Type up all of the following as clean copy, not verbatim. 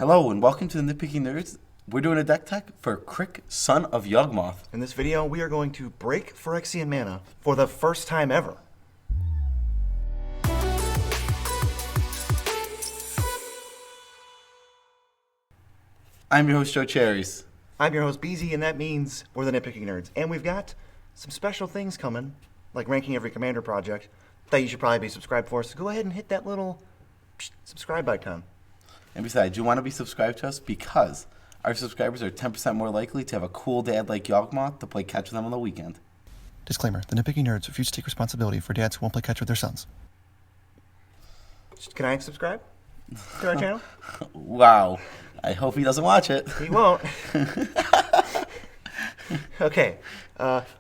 Hello and welcome to the Nitpicking Nerds. We're doing a deck tech for Crick, son of Yawgmoth. In this video, we are going to break Phyrexian mana for the first time ever. I'm your host, Joe Cherries. I'm your host, BZ, and that means we're the Nitpicking Nerds. And we've got some special things coming, like ranking every commander project, that you should probably be subscribed for. So go ahead and hit that little subscribe icon. And besides, you want to be subscribed to us because our subscribers are 10% more likely to have a cool dad like Yawgmoth to play catch with them on the weekend. Disclaimer, the Nitpicking Nerds refuse to take responsibility for dads who won't play catch with their sons. Can I subscribe to our channel? Wow. I hope he doesn't watch it. He won't. Okay.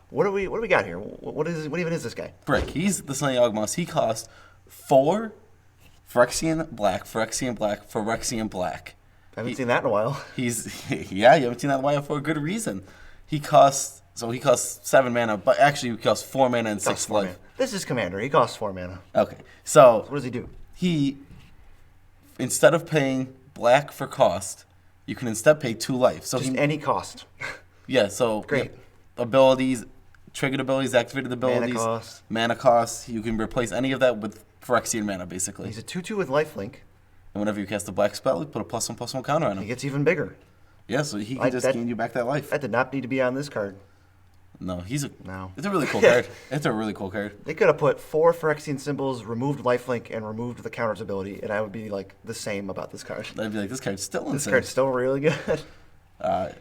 What do we got here? What even is this guy? Brick. He's the son of Yawgmoth. He costs 4 Phyrexian black, Phyrexian black, Phyrexian black. I haven't seen that in a while. Yeah, you haven't seen that in a while for a good reason. He costs 7 mana, but actually he costs 4 mana and 6 life. Mana. This is Commander. He costs 4 mana. Okay, so what does he do? He, instead of paying black for cost, you can instead pay 2 life. So just any cost. Yeah, so great. Yeah, abilities, triggered abilities, activated abilities, mana costs. You can replace any of that with Phyrexian mana, basically. He's a 2/2 with lifelink. And whenever you cast a black spell, you put a +1/+1 counter on him. He gets even bigger. Yeah, so he can just gain you back that life. That did not need to be on this card. No, it's a really cool card. It's a really cool card. They could have put 4 Phyrexian symbols, removed lifelink, and removed the counters ability, and I would be like the same about this card. I'd be like, this card's still insane. This card's still really good. I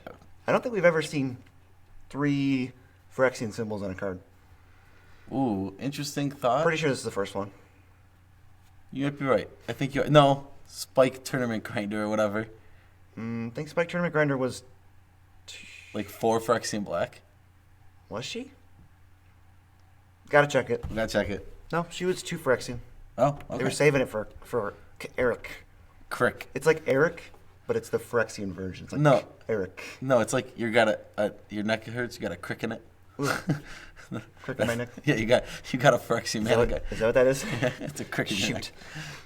don't think we've ever seen 3 Phyrexian symbols on a card. Ooh, interesting thought. Pretty sure this is the first one. You might be right. I think you're... No, Spike Tournament Grinder or whatever. I think Spike Tournament Grinder was... Like 4 Phyrexian black. Was she? Gotta check it. We gotta check it. No, she was 2 Phyrexian. Oh, okay. They were saving it for Eric. Crick. It's like Eric, but it's the Phyrexian version. It's like no. Eric. No, it's like your neck hurts, you got a crick in it. Crick in my neck? Yeah, you got a Phyrexian mana guy. Is that what that is? It's a crick in your neck.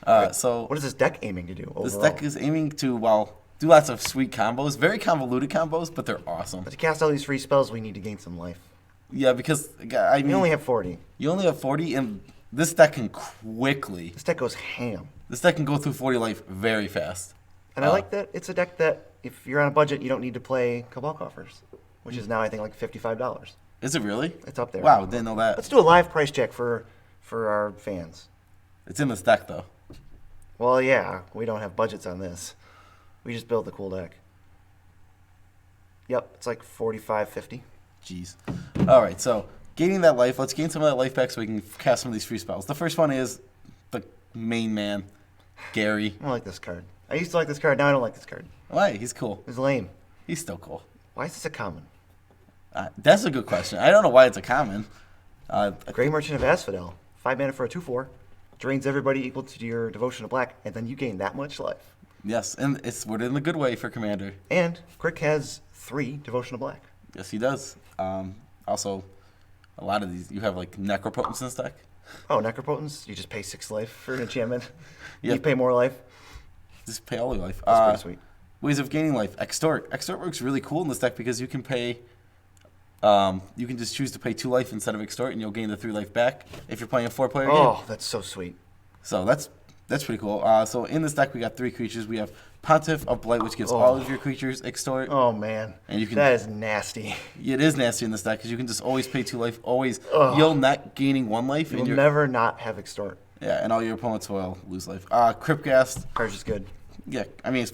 Okay. So what is this deck aiming to do overall? This deck is aiming to, do lots of sweet combos. Very convoluted combos, but they're awesome. But to cast all these free spells, we need to gain some life. Yeah, because I mean... We only have 40. You only have 40, and this deck can quickly... This deck goes ham. This deck can go through 40 life very fast. And I like that it's a deck that, if you're on a budget, you don't need to play Cabal Coffers, which is now, I think, like $55. Is it really? It's up there. Wow, didn't know that. Let's do a live price check for our fans. It's in this deck, though. Well, yeah, we don't have budgets on this. We just build the cool deck. Yep, it's like $45.50. Jeez. All right, so gaining that life. Let's gain some of that life back so we can cast some of these free spells. The first one is the main man, Gary. I don't like this card. I used to like this card. Now I don't like this card. Why? He's cool. He's lame. He's still cool. Why is this a common? That's a good question. I don't know why it's a common. Grey Merchant of Asphodel. 5 mana for a 2/4. Drains everybody equal to your devotion to black, and then you gain that much life. Yes, and it's worded in a good way for Commander. And Crick has 3 devotion to black. Yes, he does. Also, a lot of these, you have like Necropotence in this deck. Oh, Necropotence? You just pay 6 life for an enchantment? Yep. You pay more life? Just pay all your life. That's pretty sweet. Ways of gaining life. Extort. Extort works really cool in this deck because you can pay... you can just choose to pay 2 life instead of Extort, and you'll gain the 3 life back if you're playing a 4-player game. Oh, that's so sweet. So that's pretty cool. So in this deck, we got 3 creatures. We have Pontiff of Blight, which gives all of your creatures Extort. Oh, man. And you can, that is nasty. It is nasty in this deck because you can just always pay 2 life. Always. You'll not gaining 1 life. You'll never not have Extort. Yeah, and all your opponents will lose life. Cryptghast. Card's just good. Yeah, I mean,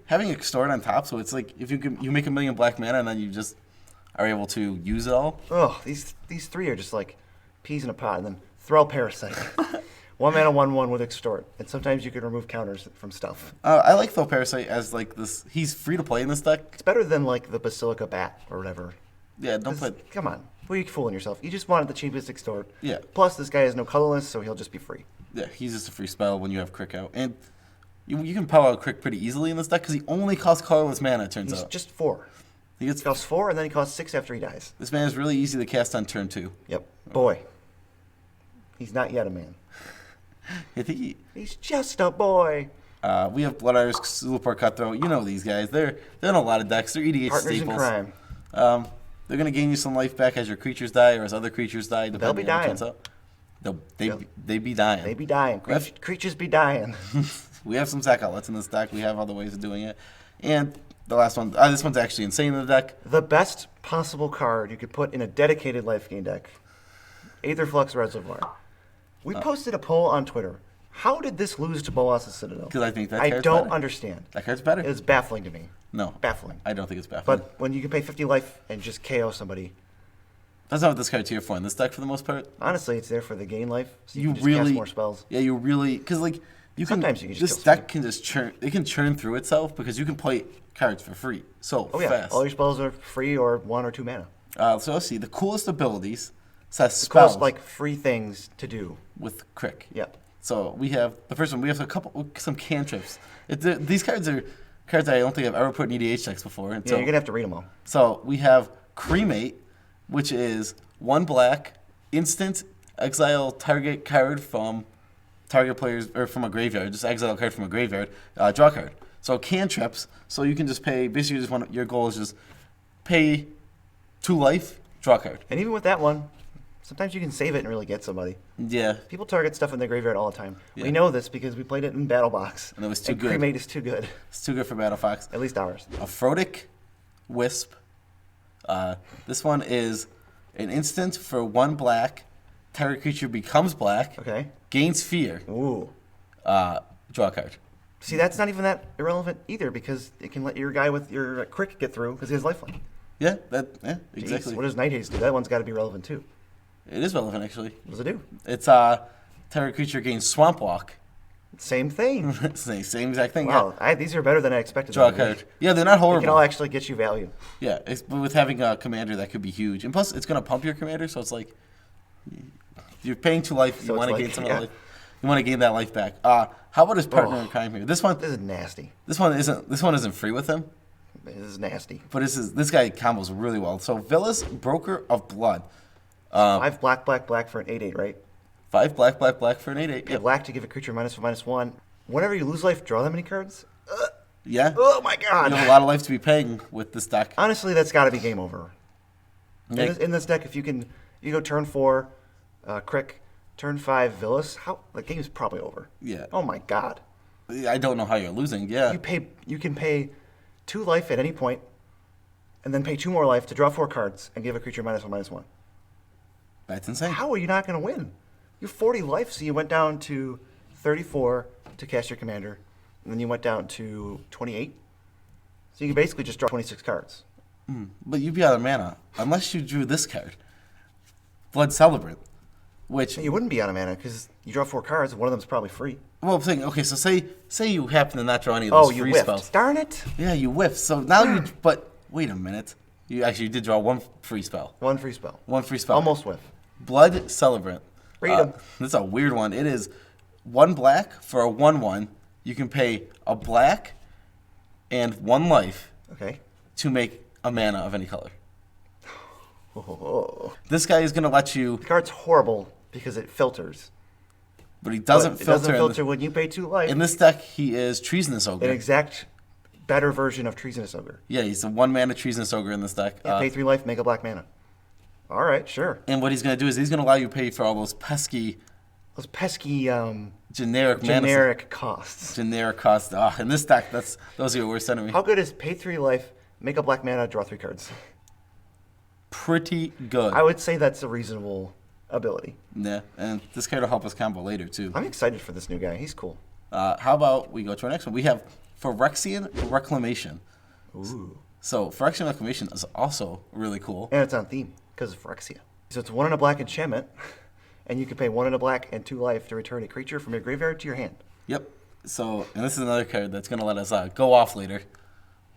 having Extort on top, so it's like if you make 1 million black mana and then you just are able to use it all. Oh, these 3 are just like peas in a pot, and then throw Parasite. 1 mana, 1/1 with Extort, and sometimes you can remove counters from stuff. I like Throw Parasite as like this. He's free to play in this deck. It's better than like the Basilica Bat or whatever. Yeah, don't play. Come on, who are you fooling yourself? You just wanted the cheapest Extort. Yeah. Plus, this guy has no colorless, so he'll just be free. Yeah, he's just a free spell when you have Crick out, and you can power out Crick pretty easily in this deck because he only costs colorless mana. It turns out. He's just 4. He costs 4, and then he costs 6 after he dies. This man is really easy to cast on turn 2. Yep. Boy. He's not yet a man. I think he's just a boy. We have Blood Irish, Zulaport Cutthroat. You know these guys. They're in a lot of decks. They're EDH Partners in staples. crime. They're going to gain you some life back as your creatures die or as other creatures die. They'll be depending on dying. which one's up. They be dying. They be dying. Creatures be dying. We have some sack outlets in this deck. We have other ways of doing it. And the last one, this one's actually insane in the deck. The best possible card you could put in a dedicated Lifegain deck. Aetherflux Reservoir. We posted a poll on Twitter. How did this lose to Bolas's Citadel? Because I think that I card's don't better. understand. That card's better. It's baffling to me. No. Baffling. I don't think it's baffling. But when you can pay 50 life and just KO somebody, That's not what this card's here for in this deck for the most part. honestly, it's there for the gain life. So you, You can just really cast more spells. Yeah, you really because like Sometimes you can just this kill deck can just churn. It can churn through itself because you can play cards for free so Oh yeah, fast. all your spells are free or 1 or 2 mana. So let's see the coolest abilities. Says It's spells cost like free things to do. with Crick. Yep. So we have the first one. We have some cantrips. These cards are cards I don't think I've ever put in EDH decks before. And Yeah, so, you're gonna have to read them all. So we have Cremate, which is 1 black, instant, exile target card from target players or from a graveyard. Just exile a card from a graveyard. Draw a card. So cantrips. So you can just pay. Basically, your goal is just pay 2 life, draw a card. And even with that one, sometimes you can save it and really get somebody. Yeah, People target stuff in the graveyard all the time. Yeah. We know this because we played it in Battle Box. And it was too good. Cremate is too good. it's too good for Battle Fox. At least ours. Aphrodite Wisp. This one is an instant for 1 black. Target creature becomes black. Okay. Gains fear. Ooh. Draw a card. See, that's not even that irrelevant either because it can let your guy with your crick get through because he has lifeline. Yeah, Jeez, exactly. what does Night Haste do? That one's got to be relevant too. It is relevant actually. What does it do? It's target creature gains Swamp Walk. Same thing. It's the same exact thing. Wow, these are better than I expected. Yeah. Draw a them to be. card. Yeah, they're not They horrible. can all actually get you value. Yeah, but with having a commander, that could be huge. And plus, it's going to pump your commander, so it's like you're paying 2 life. So You want to it's gain like, some yeah. of the life. You want to gain that life back. How about his partner in crime here? This one This is nasty. isn't free with him, This is nasty. but this guy combos really well. So Villas, Broker of Blood, 5 black, black, black for an 8/8, right? 5 black, black, black for an 8/8. Pay Yep. black to give a creature -1/-1. Whenever you lose life, draw that many cards. Yeah. Oh my You have a god! lot of life to be paying with this deck. Honestly, that's got to be game over. Nick? In this deck, if you go turn 4, Crick, turn 5, Villas. The game's probably over. Yeah. Oh my god! I don't know how you're losing. Yeah. You can pay 2 life at any point, and then pay 2 more life to draw 4 cards and give a creature -1/-1. That's insane. How are you not going to win? You have 40 life, so you went down to 34 to cast your commander, and then you went down to 28. So you can basically just draw 26 cards. But you'd be out of mana unless you drew this card, Blood Celebrant, which You wouldn't be out of mana because you draw 4 cards, and one of them's probably free. well, I'm saying okay. So say you happen to not draw any of those Oh, you free whiffed. spells. Darn it! Yeah, you whiffed. So now you. But wait a minute. You actually did draw 1 free spell. 1 free spell. 1 free spell. Almost whiff. Blood Celebrant. Read 'em. This is a weird one. It is 1 black for a 1/1. You can pay a black and 1 life Okay. to make a mana of any color. Oh. This guy is going to let you, The card's horrible because it filters. but he doesn't But it filter. doesn't filter when you pay 2 life. In this deck, he is Treasonous Ogre. An exact better version of Treasonous Ogre. Yeah, he's a 1 mana Treasonous Ogre in this deck. Yeah, pay 3 life, make a black mana. All right, sure. And what he's going to do is he's going to allow you to pay for all those pesky Those pesky generic costs. generic costs. In this deck, those are your worst enemy. How good is pay 3 life, make a black mana, draw 3 cards? Pretty good. I would say that's a reasonable ability. Yeah, and this card will help us combo later too. I'm excited for this new guy. He's cool. How about we go to our next one? We have Phyrexian Reclamation. Ooh. So Phyrexian Reclamation is also really cool. And it's on theme because of Phyrexia. So it's 1 and a black enchantment, and you can pay 1 and a black and 2 life to return a creature from your graveyard to your hand. Yep. So, and this is another card that's going to let us go off later.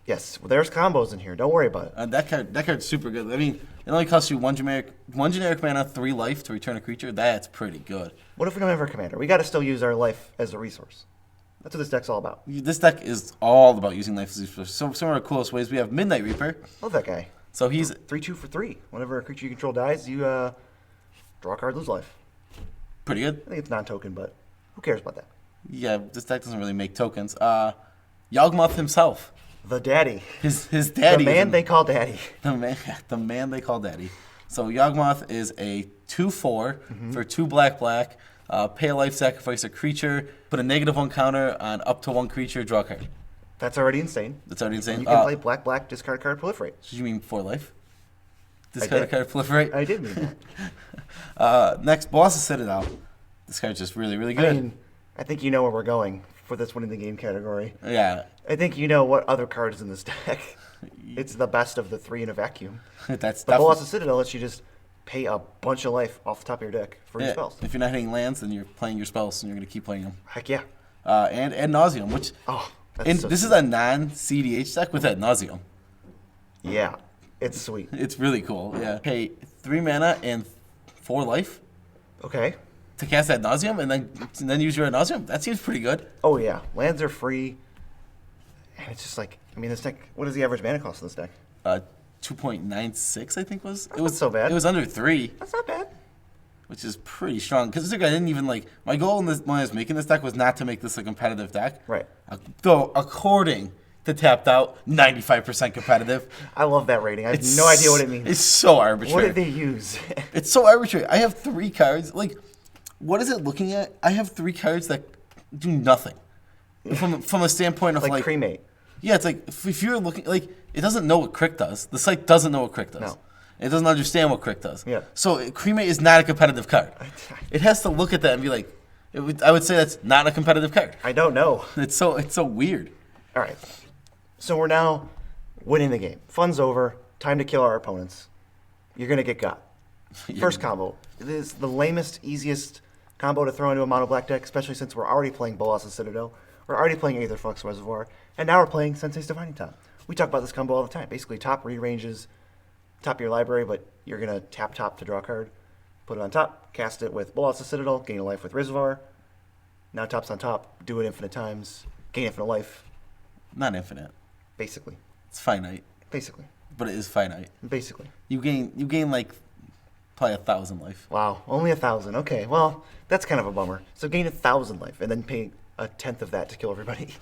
Yes, well, there's combos in here. Don't worry about it. That card's super good. I mean, it only costs you one generic mana, 3 life to return a creature. That's pretty good. What if we don't have our commander? We got to still use our life as a resource. That's what this deck's all about. This deck is all about using life as a resource. So some of our coolest ways, we have Midnight Reaper. Love that guy. So he's 3/2 for 3. Whenever a creature you control dies, you draw a card, lose life. pretty good. I think it's non-token, but who cares about that? Yeah, this deck doesn't really make tokens. Yawgmoth himself. The daddy. His The daddy. man they call daddy. The man they call daddy. So Yawgmoth is a 2/4 for 2 black. Pay a life, sacrifice a creature, put a -1 counter on up to 1 creature, draw a card. That's already insane. That's already insane. You can play black, discard card, proliferate. Did you mean 4 life? Discard a did. card, proliferate? I did mean that. Next, Boss of Citadel. This card's just really, really good. I mean, I think you know where we're going for this winning the game category. Yeah. I think you know what other cards in this deck. It's the best of the 3 in a vacuum. That's But Bolas of Citadel lets you just pay a bunch of life off the top of your deck for your yeah, spells. if you're not hitting lands, then you're playing your spells, and you're going to keep playing them. Heck yeah. And Ad Nauseam, which... Oh, that's and so this sweet. is a non-CDH deck with Ad Nauseam. Yeah, it's sweet. It's really cool, yeah. Pay 3 mana and 4 life Okay. to cast Ad Nauseam, and then use your Ad Nauseam. That seems pretty good. Oh yeah, lands are free. And it's just like, I mean, this deck, what is the average mana cost in this deck? 2.96, I think was. That's not so bad. It was under 3, That's not bad. which is pretty strong. Because this deck, I didn't even like. My goal in this, when I was making this deck was not to make this a competitive deck. Right. Though, according to Tapped Out, 95% competitive. I love that rating. I have no idea what it means. It's so arbitrary. What did they use? It's so arbitrary. I have 3 cards. Like, what is it looking at? I have 3 cards that do nothing. From a standpoint of like cremate. Yeah, it's like if you're looking like it doesn't know what Crick does. The site doesn't know what Crick does. No. It doesn't understand what Crick does. Yeah. So Cremate is not a competitive card. It has to look at that and be like, I would say that's not a competitive card. I don't know. It's so weird. All right. So we're now winning the game. Fun's over. Time to kill our opponents. You're going to get got. First combo. It is the lamest, easiest combo to throw into a mono black deck, especially since we're already playing Bolas of Citadel. We're already playing Aetherflux Reservoir. And now we're playing Sensei's Divining Top. We talk about this combo all the time. Basically, top rearranges top of your library, but you're going to tap top to draw a card. Put it on top. Cast it with Bolas of Citadel. Gain a life with Reservoir. Now top's on top. Do it infinite times. Gain infinite life. Not infinite. Basically. It's finite, Basically. but it is finite. Basically. You gain like probably 1,000 life. Wow, only 1,000. Okay, well, that's kind of a bummer. So gain 1,000 life and then pay a tenth of that to kill everybody.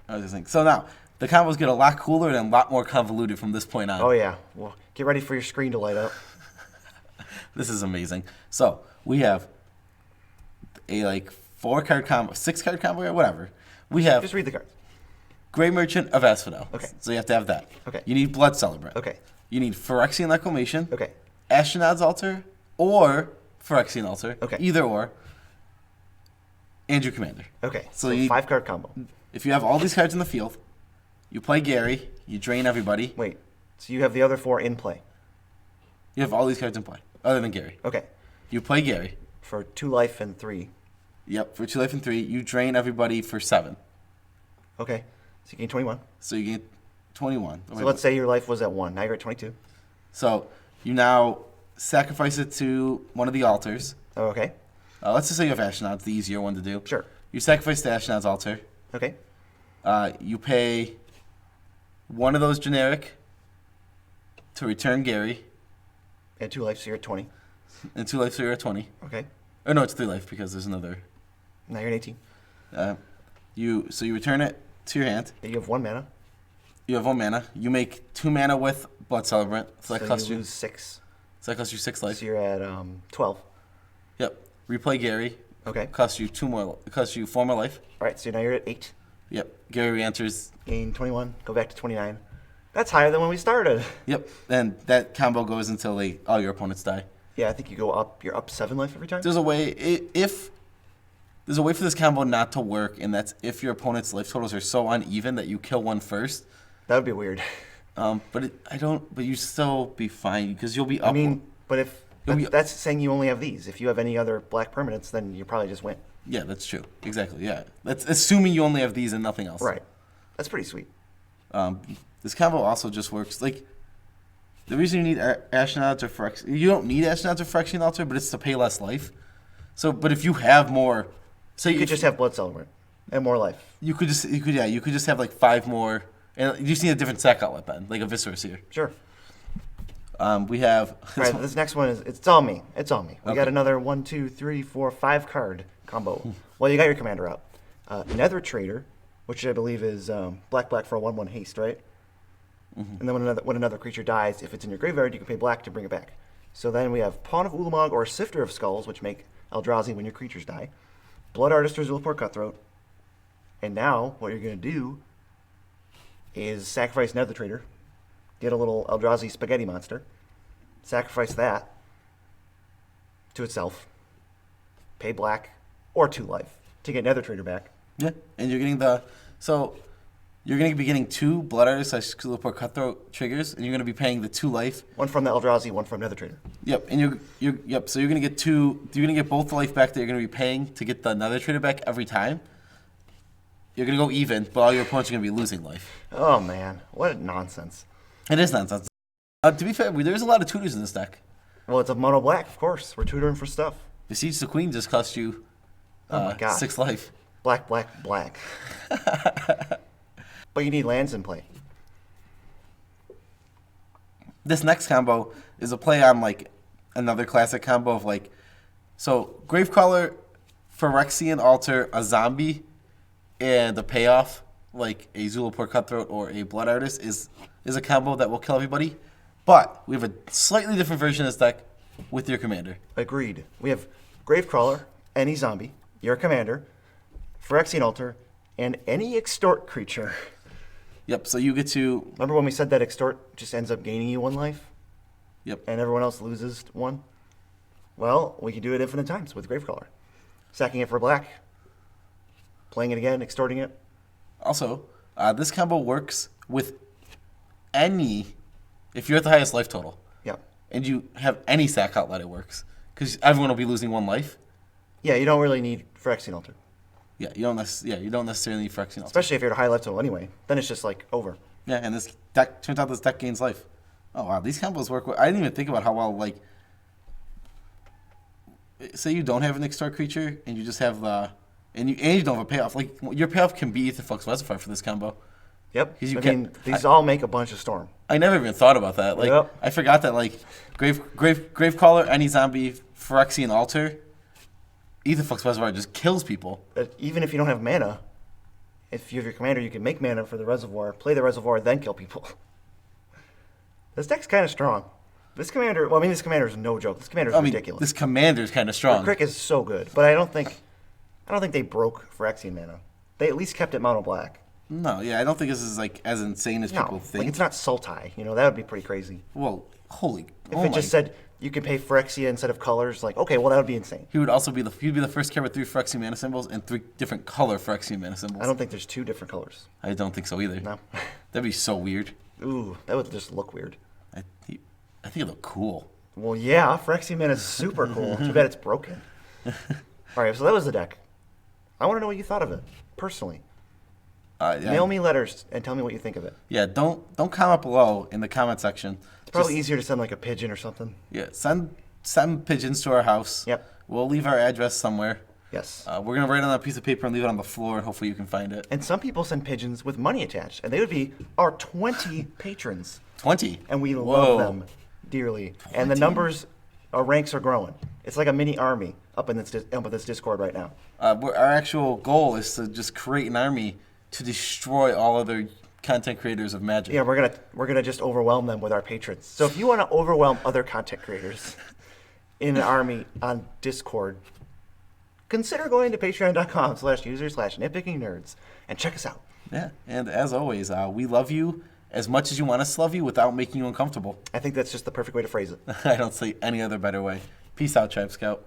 I was just thinking. So now the combos get a lot cooler and a lot more convoluted from this point on. Oh yeah. Well, get ready for your screen to light up. This is amazing. So we have a like 4-card combo, 6-card combo, or whatever. We have Just read the cards. Grey Merchant of Asphodel. Okay. So you have to have that. Okay. You need Blood Celebrant. Okay. You need Phyrexian Reclamation. Okay. Astronaut's Altar or Phyrexian Altar. Okay. Either or. And your commander. Okay. So So you- 5-card combo. If you have all these cards in the field, you play Gary, you drain everybody. Wait. So you have the other 4 in play. You have all these cards in play, other than Gary. Okay. You play Gary. For 2 life and 3. Yep, for 2 life and 3. You drain everybody for 7. Okay. So you gain 21. So you get 21. So let's say your life was at 1. Now you're at 22. So you now sacrifice it to one of the altars. Oh, okay. Let's just say you have Astronaut, the easier one to do. Sure. You sacrifice the Astronaut's altar. Okay. You pay one of those generic to return Gary, Add 2 life, so you're at 20. and 2 life, so you're at 20. Okay. Or no, it's 3 life because there's another. Now you're at 18. So you return it to your hand. You have 1 mana. You have 1 mana. You make 2 mana with Blood Celebrant. So that So costs you you. lose 6. So that costs you 6 life. So you're at 12. Yep. Replay Gary. Okay. Costs you 2 more. It costs you 4 more life. All right, so now you're at 8. Yep. Gary re-enters. Gain 21. Go back to 29. That's higher than when we started. Yep. And that combo goes until all your opponents die. Yeah, I think you go up. You're up 7 life every time. There's a way if there's a way for this combo not to work, and that's if your opponent's life totals are so uneven that you kill one first. That would be weird. But you still be fine because you'll be up. I mean, but if You'll be- that's saying you only have these. If you have any other black permanents, then you probably just win. Yeah, that's true. Exactly. Yeah, that's assuming you only have these and nothing else. Right. That's pretty sweet. This combo also just works like. The reason you need Ashnod's or Phyrexian, you don't need Ashnod's or Phyrexian Altar, but it's to pay less life. So, but if you have more, so You could just have Blood Celebrant and more life. you could just have like 5 more, and you just need a different sack outlet then, like a Viscera Seer. Sure. We have. All right, this next one is it's all me. It's all me. We got Okay. another 1, 2, 3, 4, 5 card combo. Well, you got your commander out. Nether Trader, which I believe is black for a 1/1 haste, right? Mm-hmm. And then when another creature dies, if it's in your graveyard, you can pay black to bring it back. So then we have Pawn of Ulamog or Sifter of Skulls, which make Eldrazi when your creatures die. Blood Artist or Zulaport Cutthroat. And now what you're going to do is sacrifice Nether Trader, get a little Eldrazi spaghetti monster, sacrifice that to itself, pay black or 2 life to get Nether Trader back. Yeah, and you're getting you're going to be getting 2 Blood Artist / Zulaport Cutthroat triggers, and you're going to be paying the 2 life. One from the Eldrazi, one from Nether Trader. Yep, and so you're going to get 2. You're going to get both the life back that you're going to be paying to get the Nether Trader back every time. You're going to go even, but all your opponents are going to be losing life. Oh man, what nonsense. It is nonsense. To be fair, there's a lot of tutors in this deck. Well, it's a mono black, of course. We're tutoring for stuff. Besiege the Queen just cost you Oh my God. 6 life. Black. But you need lands in play. This next combo is a play on like another classic combo of like, so Gravecrawler, Phyrexian Altar, a zombie, and the payoff like a Zulaport Cutthroat or a Blood Artist is a combo that will kill everybody. But we have a slightly different version of this deck with your commander. Agreed. We have Gravecrawler, any zombie, your commander, Phyrexian Altar, and any extort creature. Yep. So you get to. Remember when we said that extort just ends up gaining you 1 life? Yep. And everyone else loses 1? Well, we can do it infinite times with Gravecrawler. Sacking it for black, playing it again, extorting it. Also, this combo works with any. If you're at the highest life total. Yep. And you have any sack outlet, it works. Because everyone will be losing 1 life. Yeah, you don't really need Phyrexian Altar. Yeah, you don't necessarily need Phyrexian Altar. Especially if you're at a high life total anyway. Then it's just like over. Yeah, and this deck turns out this deck gains life. Oh wow, these combos work. I didn't even think about how well like. Say you don't have an extort creature and you just have and you don't have a payoff. Like your payoff can be Aetherflux Reservoir for this combo. Yep. 'Cause you These all make a bunch of storm. I never even thought about that. Like Yep. I forgot that like Gravecrawler, any zombie, Phyrexian Altar, Aetherflux Reservoir just kills people. But even if you don't have mana, if you have your commander, you can make mana for the reservoir, play the reservoir, then kill people. This deck's kind of strong. This commander is no joke. This commander is ridiculous. This commander is kind of strong. Crick is so good, but I don't think they broke Phyrexian mana. They at least kept it mono black. No, yeah, I don't think this is like as insane as people think. Like it's not Sultai. That would be pretty crazy. Well, holy. If it just said you could pay Phyrexia instead of colors, like okay, well that would be insane. He would also be the first card with 3 Phyrexian mana symbols and 3 different color Phyrexian mana symbols. I don't think there's 2 different colors. I don't think so either. No. That'd be so weird. Ooh, that would just look weird. I think it'd look cool. Well, yeah, Phyrexian mana is super cool. Too bad it's broken. All right, so that was the deck. I want to know what you thought of it, personally. Yeah. Mail me letters and tell me what you think of it. Yeah, don't comment below in the comment section. It's probably easier to send like a pigeon or something. Yeah, send pigeons to our house. Yep. We'll leave our address somewhere. Yes. We're gonna write it on a piece of paper and leave it on the floor, and hopefully you can find it. And some people send pigeons with money attached, and they would be our 20 patrons. 20. And we Whoa. love them dearly. 20. And the numbers, our ranks are growing. It's like a mini army up in this Discord right now. Our actual goal is to just create an army to destroy all other content creators of Magic. Yeah, we're gonna just overwhelm them with our patrons. So if you want to overwhelm other content creators in an army on Discord, consider going to patreon.com/user/nitpickingnerds and check us out. Yeah, and as always, we love you as much as you want us to love you without making you uncomfortable. I think that's just the perfect way to phrase it. I don't see any other better way. Peace out, Tribe Scout.